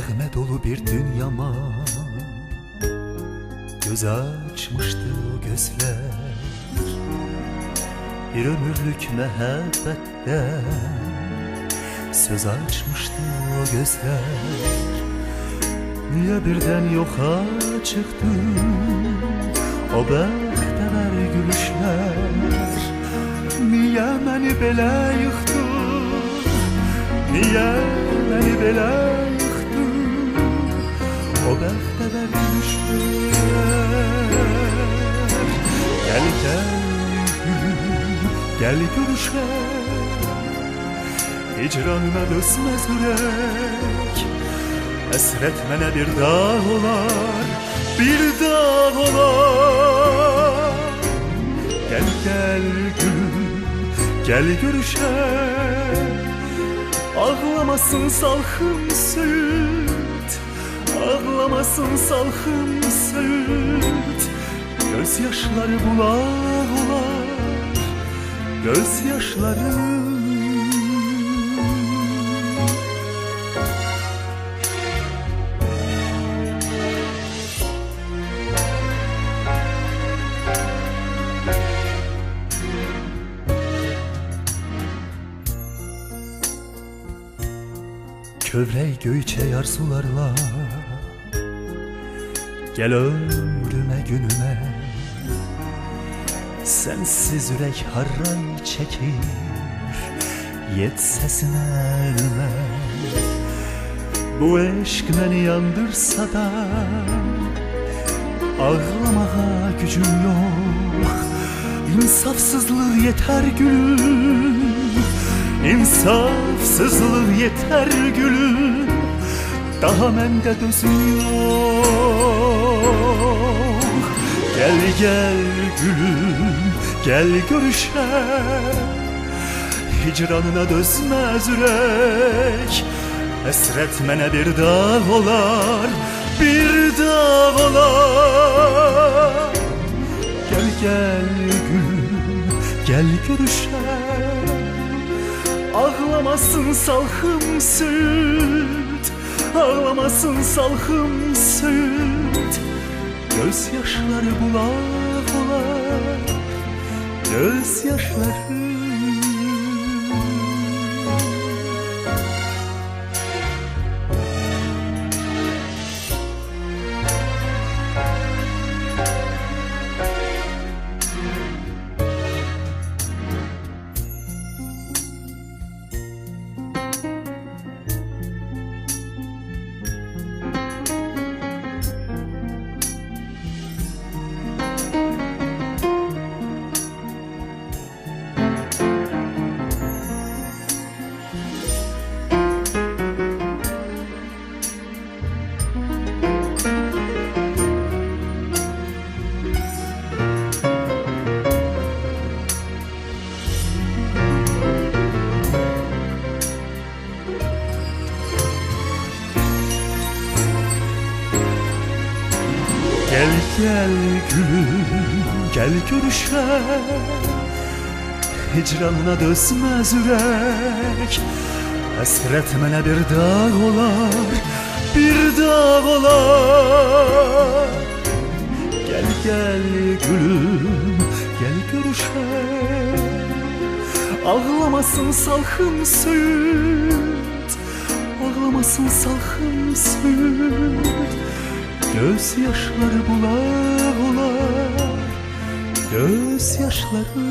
Nəğmə dolu bir dünyama göz açmıştı o gözler. Bir ömürlük mehabbetten söz açmıştı o gözler. Niye birden yoxa çıktı o bəxtəvər gülüşlər? Niye məni belə yıxdı? Niye məni belə yıxdı o bəxtəvər gülüşlər? Gel gel gülüm, gel görüşək, hicranına dözməz ürək. Əsrət mənə bir dağ olar, bir dağ olar. Gel gel gülüm, gel görüşək. Ağlamasın salxım söğüt, ağlamasın salxım söğüt. Gözyaşları bulaq olar, gözyaşları. Kövrək göyçək arzularla gel ömrüme günüme. Sensiz ürək harray çəkir, yet səsinə ölümə. Bu eşq məni yandırsa da ağlamağa gücüm yox. İnsafsızlıq yetər gülüm, İnsafsızlıq yetər gülüm. Daha məndə dözüm yox. Gel gel gülüm, gel görüşək. Hicranına dözməz ürək. Əsrət mənə bir dağ olar, bir dağ olar. Gel gel gülüm, gel görüşək. Ağlamasın salxım söğüt, ağlamasın salxım söğüt. Gözyaşları bulaq olar, gözyaşları. Gel gel gülüm, gel görüşək. Hicranına dözməz ürək. Əsrət mənə bir dağ olar, bir dağ olar. Gel gel gülüm, gel görüşək. Ağlamasın salxım söğüt, ağlamasın salxım söğüt. Gözyaşları bulaq olar, gözyaşları.